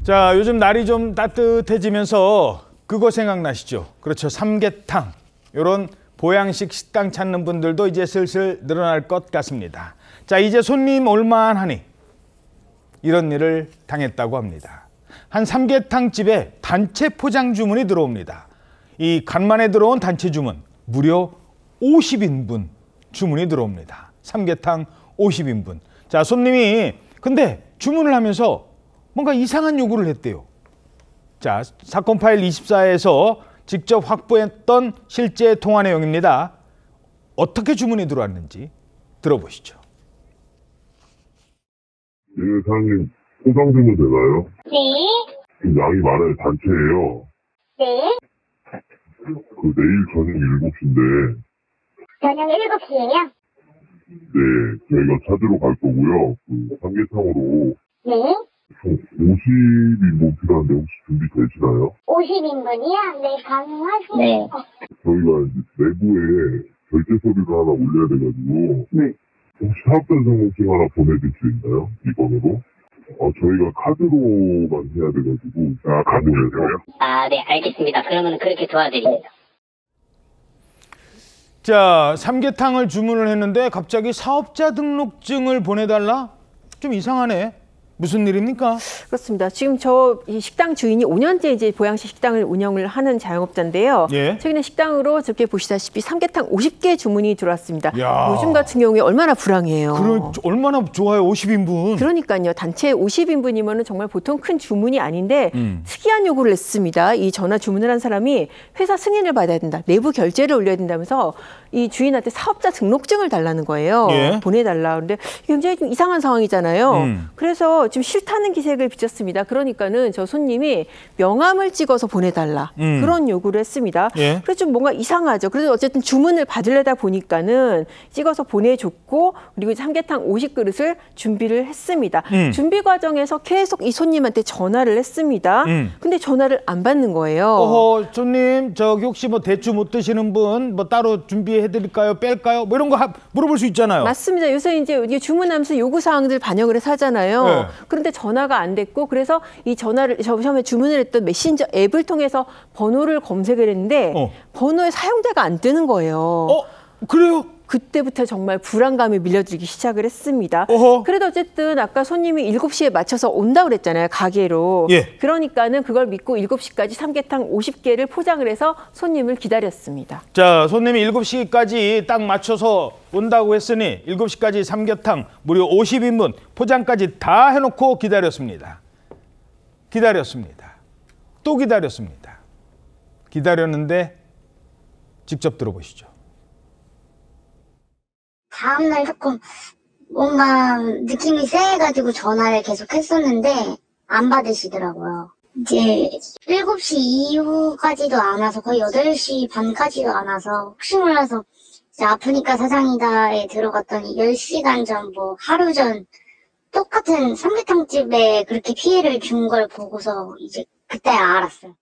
자, 요즘 날이 좀 따뜻해지면서 그거 생각나시죠? 그렇죠. 삼계탕. 이런 보양식 식당 찾는 분들도 이제 슬슬 늘어날 것 같습니다. 자, 이제 손님 올만하니 이런 일을 당했다고 합니다. 한 삼계탕 집에 단체 포장 주문이 들어옵니다. 이 간만에 들어온 단체 주문, 무려 50인분 주문이 들어옵니다. 삼계탕 50인분. 자, 손님이 근데 주문을 하면서 뭔가 이상한 요구를 했대요. 자, 사건 파일 24에서 직접 확보했던 실제 통화 내용입니다. 어떻게 주문이 들어왔는지 들어보시죠. 네, 사장님, 포장 주문 되나요? 네. 양이 많아요. 단체예요. 네. 내일 저녁 7시인데. 저녁 7시에요? 네, 저희가 찾으러 갈 거고요. 삼계탕으로. 네. 총 50인분 필요한데 혹시 준비되시나요? 50인분이요? 네, 가능하시죠? 네. 저희가 이제 내부에 결제 서류를 하나 올려야 돼가지고. 네. 혹시 사업자 등록증 하나 보내줄 수 있나요? 이 번호로? 저희가 카드로만 해야 돼가지고. 아, 카드로요? 아, 네, 알겠습니다. 그러면 그렇게 도와드립니다. 자, 삼계탕을 주문을 했는데 갑자기 사업자 등록증을 보내달라? 좀 이상하네. 무슨 일입니까? 그렇습니다. 지금 이 식당 주인이 5년째 이제 보양식 식당을 운영을 하는 자영업자인데요. 예. 최근에 식당으로 저렇게 보시다시피 삼계탕 50개 주문이 들어왔습니다. 야. 요즘 같은 경우에 얼마나 불황이에요. 얼마나 좋아요, 50인분. 그러니까요. 단체 50인분이면 정말 보통 큰 주문이 아닌데 특이한 요구를 냈습니다. 이 전화 주문을 한 사람이 회사 승인을 받아야 된다. 내부 결제를 올려야 된다면서 이 주인한테 사업자 등록증을 달라는 거예요. 예. 보내달라. 그런데 굉장히 좀 이상한 상황이잖아요. 그래서 지금 싫다는 기색을 비쳤습니다. 그러니까는 저 손님이 명함을 찍어서 보내달라. 그런 요구를 했습니다. 예. 그래서 좀 뭔가 이상하죠. 그래서 어쨌든 주문을 받으려다 보니까는 찍어서 보내줬고 그리고 삼계탕 50그릇을 준비를 했습니다. 준비 과정에서 계속 이 손님한테 전화를 했습니다. 근데 전화를 안 받는 거예요. 어허, 손님, 저기 혹시 뭐 대추 못 드시는 분 뭐 따로 준비해드릴까요? 뺄까요? 뭐 이런 거 물어볼 수 있잖아요. 맞습니다. 요새 이제 주문하면서 요구사항들 반영을 해서 하잖아요. 네. 그런데 전화가 안 됐고 그래서 이 전화를 처음에 주문을 했던 메신저 앱을 통해서 번호를 검색을 했는데 번호에 사용자가 안 뜨는 거예요. 그래요? 그때부터 정말 불안감이 밀려들기 시작을 했습니다. 어허. 그래도 어쨌든 아까 손님이 7시에 맞춰서 온다고 그랬잖아요. 가게로. 예. 그러니까는 그걸 믿고 7시까지 삼계탕 50개를 포장을 해서 손님을 기다렸습니다. 자, 손님이 7시까지 딱 맞춰서 온다고 했으니 7시까지 삼계탕 무려 50인분 포장까지 다 해놓고 기다렸습니다. 기다렸습니다. 또 기다렸습니다. 기다렸는데 직접 들어보시죠. 다음날 조금 뭔가 느낌이 쎄해가지고 전화를 계속 했었는데 안 받으시더라고요. 이제 7시 이후까지도 안 와서 거의 8시 반까지도 안 와서 혹시 몰라서 이제 아프니까 사장이다에 들어갔더니 10시간 전 뭐 하루 전 똑같은 삼계탕집에 그렇게 피해를 준 걸 보고서 이제 그때 알았어요.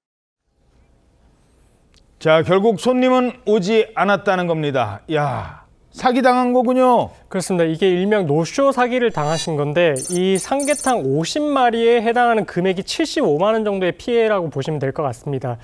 자, 결국 손님은 오지 않았다는 겁니다. 야, 사기당한 거군요. 그렇습니다. 이게 일명 노쇼 사기를 당하신 건데 이 삼계탕 50마리에 해당하는 금액이 75만 원 정도의 피해라고 보시면 될 것 같습니다.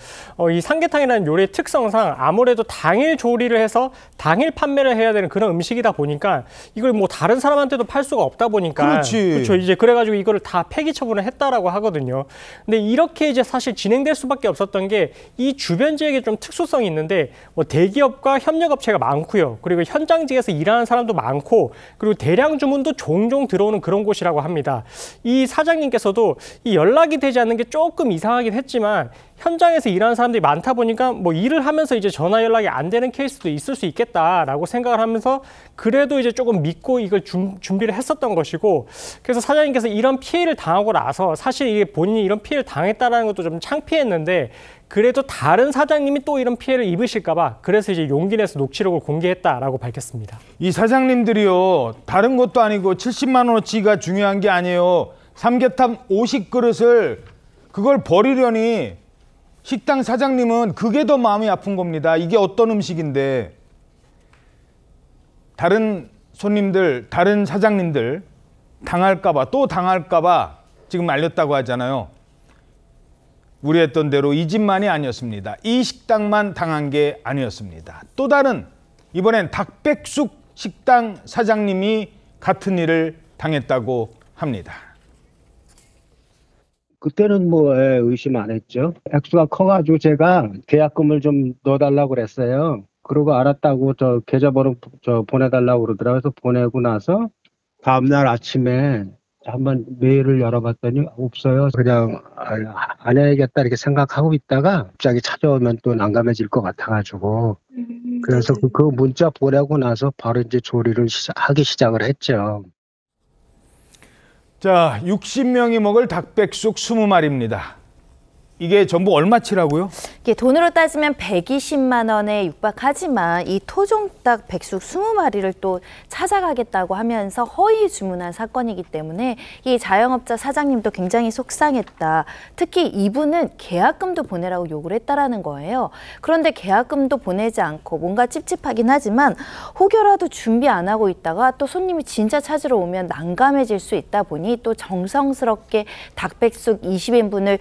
이 삼계탕이라는 요리의 특성상 아무래도 당일 조리를 해서 당일 판매를 해야 되는 그런 음식이다 보니까 이걸 뭐 다른 사람한테도 팔 수가 없다 보니까 그렇죠. 이제 그래가지고 이거를 다 폐기 처분을 했다라고 하거든요. 근데 이렇게 이제 사실 진행될 수밖에 없었던 게 이 주변 지역에 좀 특수성이 있는데 뭐 대기업과 협력업체가 많고요. 그리고 현장직에서 일하는 사람도 많고 그리고 대량 주문도 종종 들어오는 그런 곳이라고 합니다. 이 사장님께서도 이 연락이 되지 않는 게 조금 이상하긴 했지만 현장에서 일하는 사람들이 많다 보니까 뭐 일을 하면서 이제 전화 연락이 안 되는 케이스도 있을 수 있겠다라고 생각을 하면서 그래도 이제 조금 믿고 이걸 준비를 했었던 것이고 그래서 사장님께서 이런 피해를 당하고 나서 사실 이게 본인이 이런 피해를 당했다는 것도 좀 창피했는데 그래도 다른 사장님이 또 이런 피해를 입으실까 봐 그래서 이제 용기 내서 녹취록을 공개했다라고 밝혔습니다. 이 사장님들이요. 다른 것도 아니고 70만 원어치가 중요한 게 아니에요. 삼계탕 50그릇을 그걸 버리려니 식당 사장님은 그게 더 마음이 아픈 겁니다. 이게 어떤 음식인데. 다른 손님들, 다른 사장님들 당할까 봐, 또 당할까 봐 지금 알렸다고 하잖아요. 우려했던 대로 이 집만이 아니었습니다. 이 식당만 당한 게 아니었습니다. 또 다른 이번엔 닭백숙 식당 사장님이 같은 일을 당했다고 합니다. 그때는 뭐 의심 안 했죠. 액수가 커가지고 제가 계약금을 좀 넣어달라고 그랬어요. 그러고 알았다고 저 계좌번호 보내달라고 그러더라고요. 그래서 보내고 나서 다음날 아침에 한번 메일을 열어봤더니 없어요. 그냥 안 해야겠다 이렇게 생각하고 있다가 갑자기 찾아오면 또 난감해질 것 같아가지고 그래서 그 문자 보내고 나서 바로 이제 조리를 하기 시작을 했죠. 자, 60명이 먹을 닭백숙 20마리입니다. 이게 전부 얼마치라고요? 이게 돈으로 따지면 120만 원에 육박하지만 이 토종닭 백숙 20마리를 또 찾아가겠다고 하면서 허위 주문한 사건이기 때문에 이 자영업자 사장님도 굉장히 속상했다. 특히 이분은 계약금도 보내라고 요구를 했다라는 거예요. 그런데 계약금도 보내지 않고 뭔가 찝찝하긴 하지만 혹여라도 준비 안 하고 있다가 또 손님이 진짜 찾으러 오면 난감해질 수 있다 보니 또 정성스럽게 닭백숙 20인분을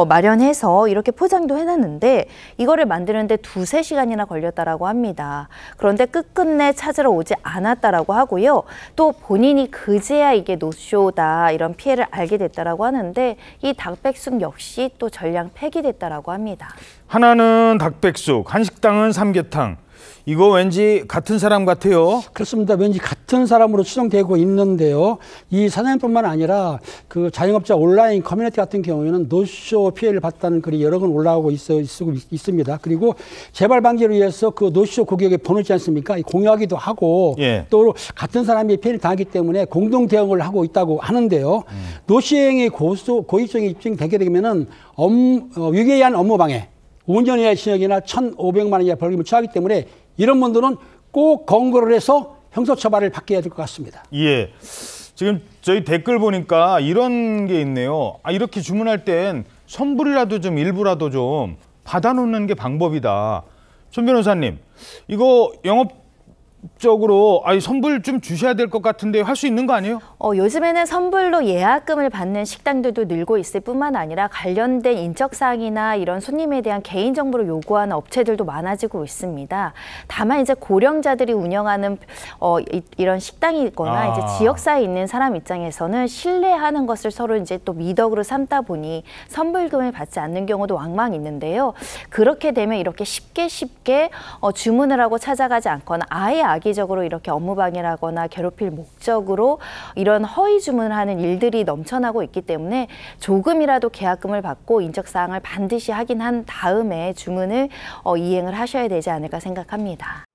마련해서 이렇게 포장도 해놨는데 이거를 만드는데 2~3시간이나 걸렸다라고 합니다. 그런데 끝끝내 찾으러 오지 않았다라고 하고요. 또 본인이 그제야 이게 노쇼다 이런 피해를 알게 됐다라고 하는데 이 닭백숙 역시 또 전량 폐기됐다라고 합니다. 하나는 닭백숙, 한 식당은 삼계탕. 이거 왠지 같은 사람 같아요. 그렇습니다. 왠지 같은 사람으로 추정되고 있는데요. 이 사장님뿐만 아니라 그 자영업자 온라인 커뮤니티 같은 경우에는 노쇼 피해를 봤다는 글이 여러 건 올라오고 있습니다. 그리고 재발 방지를 위해서 그 노쇼 고객의 번호 있지 않습니까? 공유하기도 하고 또 같은 사람이 피해를 당하기 때문에 공동 대응을 하고 있다고 하는데요. 노시행의 고의성이 입증되게 되면은 위계한 업무방해, 5년 이하의 징역이나 1,500만 원 이하 벌금을 처하기 때문에 이런 분들은 꼭 검거를 해서 형사처벌을 받게 해야 될 것 같습니다. 예. 지금 저희 댓글 보니까 이런 게 있네요. 이렇게 주문할 땐 선불이라도 좀 일부라도 좀 받아놓는 게 방법이다. 손 변호사님, 이거 영업적으로 선불 좀 주셔야 될 것 같은데 할 수 있는 거 아니에요? 요즘에는 선불로 예약금을 받는 식당들도 늘고 있을 뿐만 아니라 관련된 인적사항이나 이런 손님에 대한 개인정보를 요구하는 업체들도 많아지고 있습니다. 다만 이제 고령자들이 운영하는 이런 식당이거나 이제 지역사에 있는 사람 입장에서는 신뢰하는 것을 서로 이제 또 미덕으로 삼다 보니 선불금을 받지 않는 경우도 왕왕 있는데요. 그렇게 되면 이렇게 쉽게 주문을 하고 찾아가지 않거나 아예 악의적으로 이렇게 업무방해라거나 괴롭힐 목적으로 이런 허위 주문을 하는 일들이 넘쳐나고 있기 때문에 조금이라도 계약금을 받고 인적사항을 반드시 확인한 다음에 주문을 이행을 하셔야 되지 않을까 생각합니다.